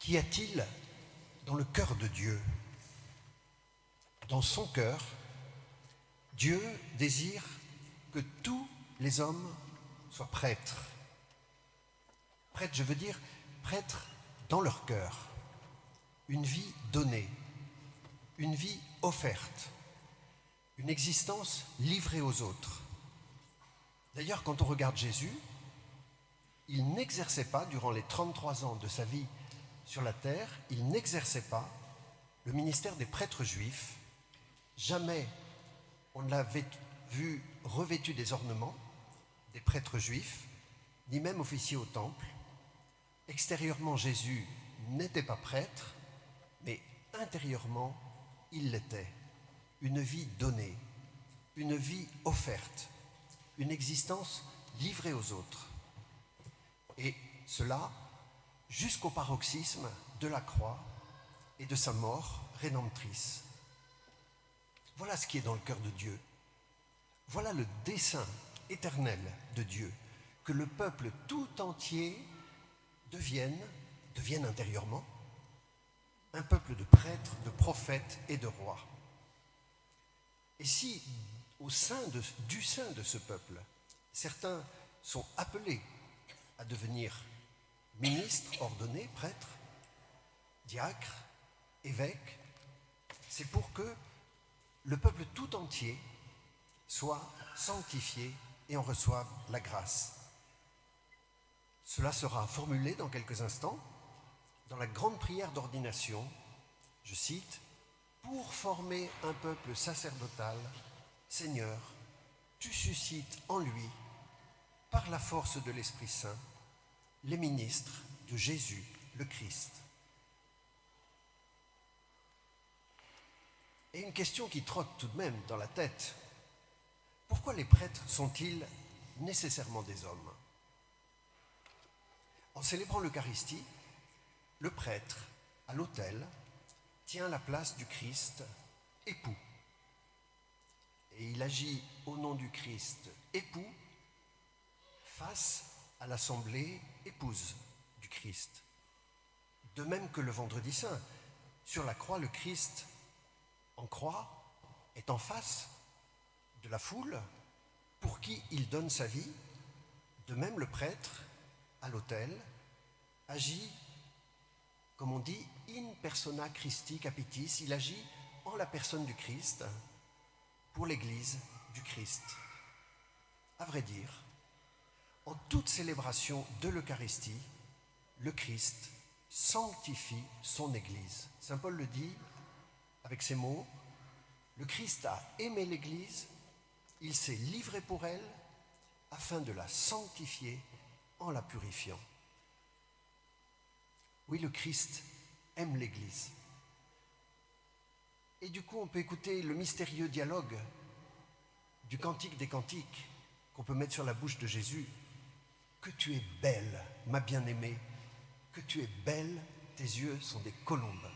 Qu'y a-t-il dans le cœur de Dieu? Dans son cœur, Dieu désire que tous les hommes soient prêtres. Prêtres, je veux dire prêtres dans leur cœur. Une vie donnée, une vie offerte, une existence livrée aux autres. D'ailleurs, quand on regarde Jésus, il n'exerçait pas, durant les 33 ans de sa vie sur la terre, il n'exerçait pas le ministère des prêtres juifs. Jamais on ne l'avait vu revêtu des ornements des prêtres juifs, ni même officier au temple. Extérieurement, Jésus n'était pas prêtre, mais intérieurement, il l'était. Une vie donnée, une vie offerte, une existence livrée aux autres. Et cela jusqu'au paroxysme de la croix et de sa mort rédemptrice. Voilà ce qui est dans le cœur de Dieu. Voilà le dessein éternel de Dieu, que le peuple tout entier devienne intérieurement un peuple de prêtres, de prophètes et de rois. Et si, du sein de ce peuple, certains sont appelés à devenir ministres, ordonnés, prêtres, diacres, évêques, c'est pour que le peuple tout entier soit sanctifié et en reçoive la grâce. Cela sera formulé dans quelques instants dans la grande prière d'ordination, je cite, « Pour former un peuple sacerdotal, Seigneur, tu suscites en lui, par la force de l'Esprit Saint, les ministres de Jésus le Christ. » Et une question qui trotte tout de même dans la tête. Pourquoi les prêtres sont-ils nécessairement des hommes? En célébrant l'Eucharistie, le prêtre, à l'autel, tient la place du Christ époux. Et il agit au nom du Christ époux face à l'assemblée épouse du Christ. De même que le vendredi saint, sur la croix, le Christ en croix est en face de la foule pour qui il donne sa vie. De même, le prêtre, à l'autel, agit, comme on dit, in persona Christi capitis, il agit en la personne du Christ pour l'Église du Christ. À vrai dire, en toute célébration de l'Eucharistie, le Christ sanctifie son Église. Saint Paul le dit avec ces mots, « Le Christ a aimé l'Église, il s'est livré pour elle, afin de la sanctifier en la purifiant. » Oui, le Christ aime l'Église. Et du coup, on peut écouter le mystérieux dialogue du Cantique des Cantiques qu'on peut mettre sur la bouche de Jésus. « Que tu es belle, ma bien-aimée, que tu es belle, tes yeux sont des colombes. »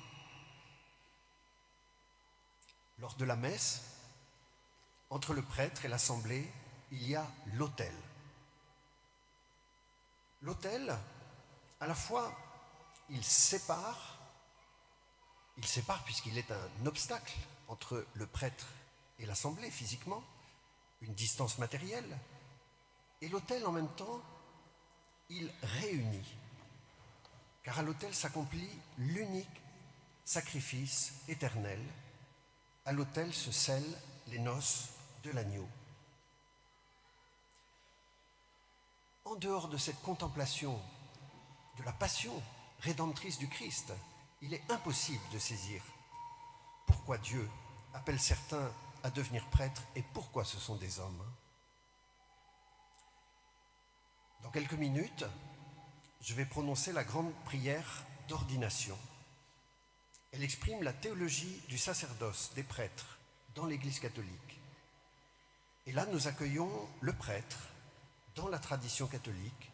Lors de la messe, entre le prêtre et l'assemblée, il y a l'autel. L'autel, à la fois, il sépare puisqu'il est un obstacle entre le prêtre et l'assemblée physiquement, une distance matérielle, et l'autel en même temps, il réunit, car à l'autel s'accomplit l'unique sacrifice éternel. À l'autel se scellent les noces de l'agneau. En dehors de cette contemplation de la passion rédemptrice du Christ, il est impossible de saisir pourquoi Dieu appelle certains à devenir prêtres et pourquoi ce sont des hommes. Dans quelques minutes, je vais prononcer la grande prière d'ordination. Elle exprime la théologie du sacerdoce des prêtres dans l'Église catholique. Et là, nous accueillons le prêtre dans la tradition catholique.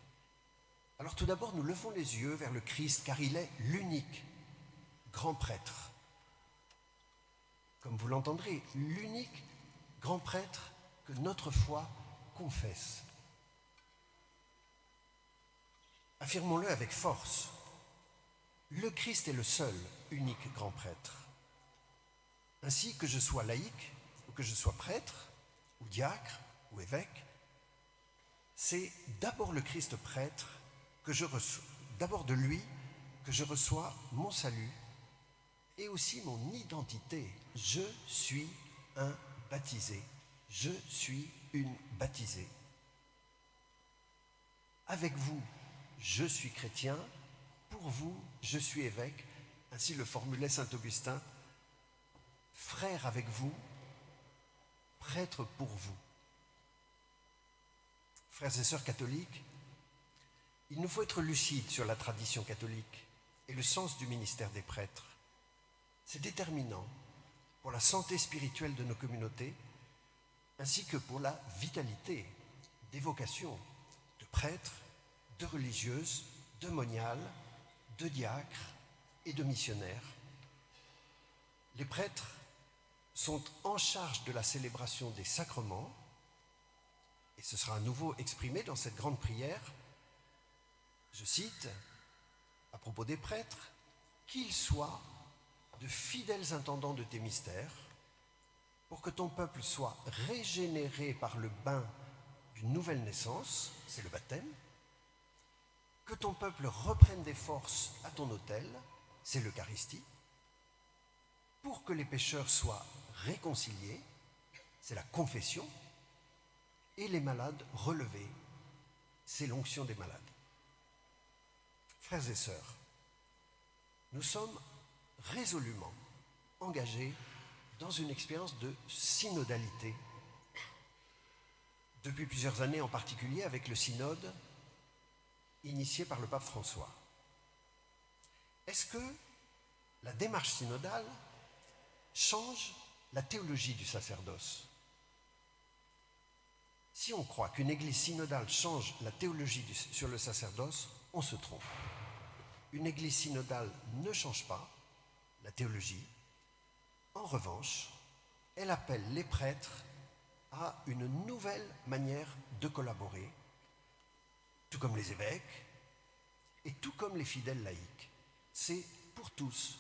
Alors tout d'abord, nous levons les yeux vers le Christ, car il est l'unique grand prêtre. Comme vous l'entendrez, l'unique grand prêtre que notre foi confesse. Affirmons-le avec force. Le Christ est le seul, unique grand prêtre. Ainsi, que je sois laïque, ou que je sois prêtre, ou diacre, ou évêque, c'est d'abord le Christ prêtre que je reçois, d'abord de lui que je reçois mon salut et aussi mon identité. Je suis un baptisé, je suis une baptisée. Avec vous, je suis chrétien, pour vous, je suis évêque, ainsi le formulait saint Augustin, frère avec vous, prêtre pour vous. Frères et sœurs catholiques, il nous faut être lucides sur la tradition catholique et le sens du ministère des prêtres. C'est déterminant pour la santé spirituelle de nos communautés, ainsi que pour la vitalité des vocations de prêtres, de religieuses, de moniales, de diacres et de missionnaires. Les prêtres sont en charge de la célébration des sacrements, et ce sera à nouveau exprimé dans cette grande prière. Je cite, à propos des prêtres, « Qu'ils soient de fidèles intendants de tes mystères, pour que ton peuple soit régénéré par le bain d'une nouvelle naissance, c'est le baptême, que ton peuple reprenne des forces à ton autel, c'est l'Eucharistie, pour que les pécheurs soient réconciliés, c'est la confession, et les malades relevés, c'est l'onction des malades. » Frères et sœurs, nous sommes résolument engagés dans une expérience de synodalité. Depuis plusieurs années en particulier avec le synode initié par le pape François. Est-ce que la démarche synodale change la théologie du sacerdoce? Si on croit qu'une église synodale change la théologie sur le sacerdoce, on se trompe. Une église synodale ne change pas la théologie. En revanche, elle appelle les prêtres à une nouvelle manière de collaborer, tout comme les évêques et tout comme les fidèles laïcs. C'est pour tous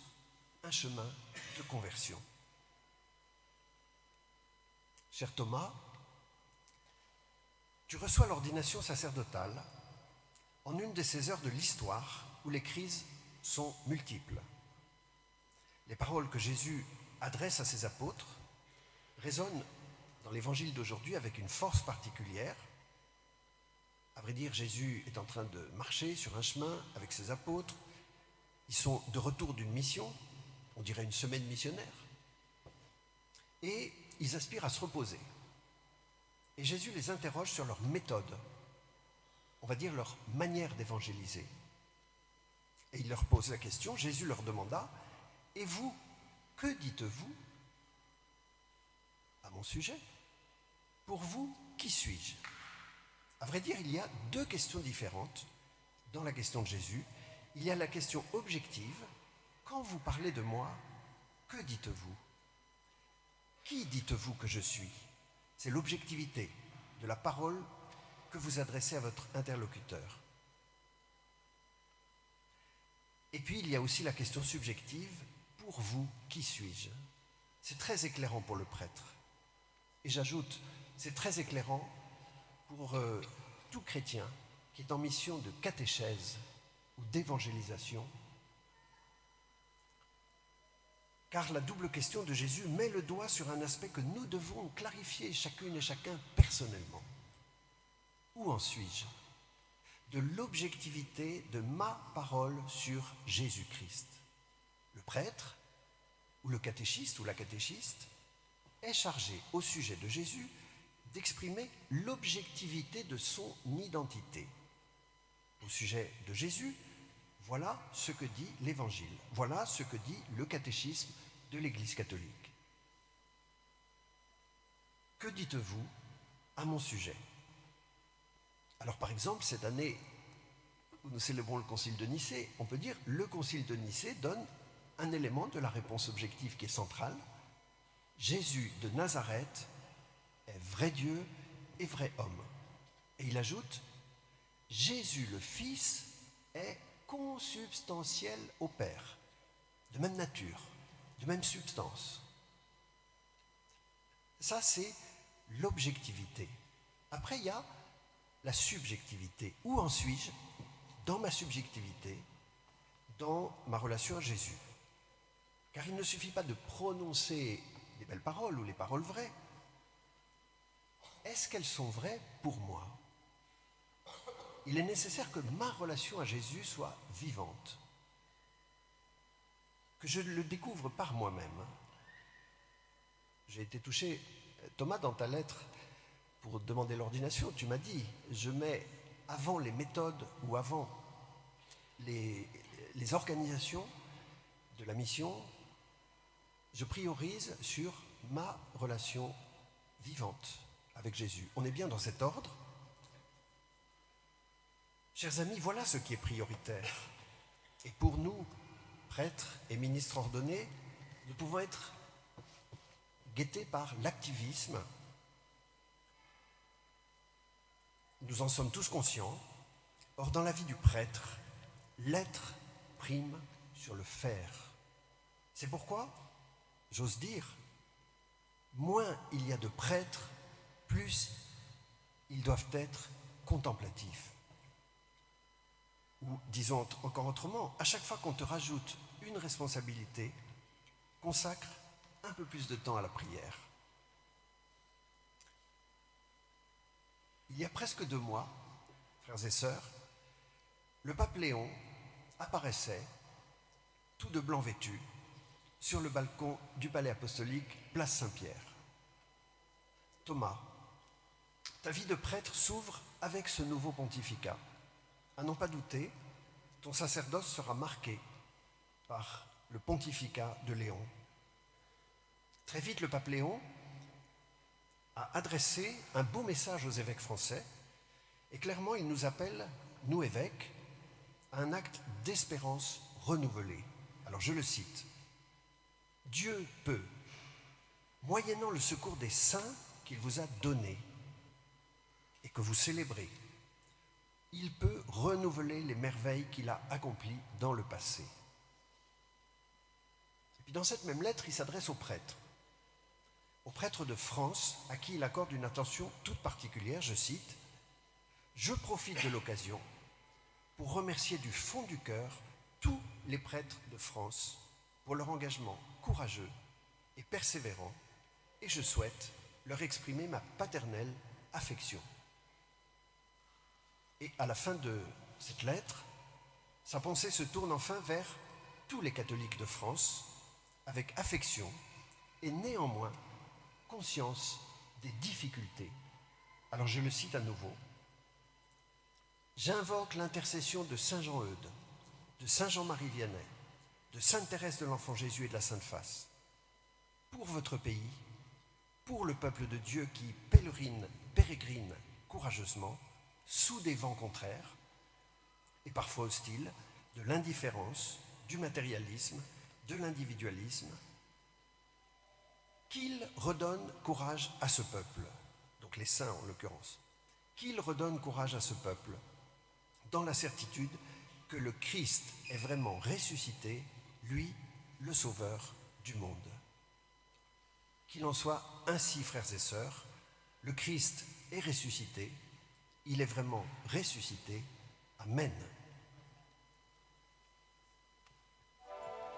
un chemin de conversion. Cher Thomas, tu reçois l'ordination sacerdotale en une de ces heures de l'histoire où les crises sont multiples. Les paroles que Jésus adresse à ses apôtres résonnent dans l'évangile d'aujourd'hui avec une force particulière. À vrai dire, Jésus est en train de marcher sur un chemin avec ses apôtres. Ils sont de retour d'une mission, on dirait une semaine missionnaire, et ils aspirent à se reposer. Et Jésus les interroge sur leur méthode, on va dire leur manière d'évangéliser. Et il leur pose la question, Jésus leur demanda, « Et vous, que dites-vous à mon sujet? Pour vous, qui suis-je » À vrai dire, il y a deux questions différentes dans la question de Jésus. Il y a la question objective, « Quand vous parlez de moi, que dites-vous? Qui dites-vous que je suis ?» C'est l'objectivité de la parole que vous adressez à votre interlocuteur. Et puis, il y a aussi la question subjective, « Pour vous, qui suis-je » C'est très éclairant pour le prêtre. Et j'ajoute, c'est très éclairant pour tout chrétien qui est en mission de catéchèse ou d'évangélisation. Car la double question de Jésus met le doigt sur un aspect que nous devons clarifier chacune et chacun personnellement. Où en suis-je? De l'objectivité de ma parole sur Jésus-Christ. Le prêtre, ou le catéchiste ou la catéchiste, est chargé au sujet de Jésus d'exprimer l'objectivité de son identité. Au sujet de Jésus, voilà ce que dit l'Évangile, voilà ce que dit le catéchisme de l'Église catholique. Que dites-vous à mon sujet? Alors par exemple, cette année où nous célébrons le Concile de Nicée, on peut dire le Concile de Nicée donne un élément de la réponse objective qui est centrale. Jésus de Nazareth est vrai Dieu et vrai homme. Et il ajoute, Jésus le Fils est consubstantiel au Père, de même nature, de même substance. Ça, c'est l'objectivité. Après, il y a la subjectivité. Où en suis-je dans ma subjectivité, dans ma relation à Jésus? Car il ne suffit pas de prononcer les belles paroles ou les paroles vraies. Est-ce qu'elles sont vraies pour moi? Il est nécessaire que ma relation à Jésus soit vivante, que je le découvre par moi-même. J'ai été touché, Thomas, dans ta lettre, pour demander l'ordination, tu m'as dit, je mets avant les méthodes ou avant les organisations de la mission, je priorise sur ma relation vivante avec Jésus. On est bien dans cet ordre? Chers amis, voilà ce qui est prioritaire. Et pour nous, prêtres et ministres ordonnés, nous pouvons être guettés par l'activisme. Nous en sommes tous conscients. Or, dans la vie du prêtre, l'être prime sur le faire. C'est pourquoi, j'ose dire, moins il y a de prêtres, plus ils doivent être contemplatifs. Ou, disons encore autrement, à chaque fois qu'on te rajoute une responsabilité, consacre un peu plus de temps à la prière. Il y a presque 2 mois, frères et sœurs, le pape Léon apparaissait, tout de blanc vêtu, sur le balcon du palais apostolique, place Saint-Pierre. Thomas, ta vie de prêtre s'ouvre avec ce nouveau pontificat. À n'en pas douter, ton sacerdoce sera marqué par le pontificat de Léon. Très vite, le pape Léon a adressé un beau message aux évêques français, et clairement, il nous appelle, nous évêques, à un acte d'espérance renouvelée. Alors je le cite. « Dieu peut, moyennant le secours des saints qu'il vous a donnés et que vous célébrez, il peut renouveler les merveilles qu'il a accomplies dans le passé. » Et puis dans cette même lettre, il s'adresse aux prêtres de France, à qui il accorde une attention toute particulière, je cite, « Je profite de l'occasion pour remercier du fond du cœur tous les prêtres de France pour leur engagement courageux et persévérant, et je souhaite leur exprimer ma paternelle affection. » Et à la fin de cette lettre, sa pensée se tourne enfin vers tous les catholiques de France, avec affection et néanmoins conscience des difficultés. Alors je le cite à nouveau. « J'invoque l'intercession de Saint Jean-Eudes, de Saint Jean-Marie Vianney, de Sainte Thérèse de l'Enfant Jésus et de la Sainte Face, pour votre pays, pour le peuple de Dieu qui pérégrine courageusement, sous des vents contraires, et parfois hostiles, de l'indifférence, du matérialisme, de l'individualisme, qu'il redonne courage à ce peuple, donc les saints en l'occurrence, qu'il redonne courage à ce peuple, dans la certitude que le Christ est vraiment ressuscité, lui, le Sauveur du monde. Qu'il en soit ainsi, frères et sœurs, le Christ est ressuscité, il est vraiment ressuscité. Amen.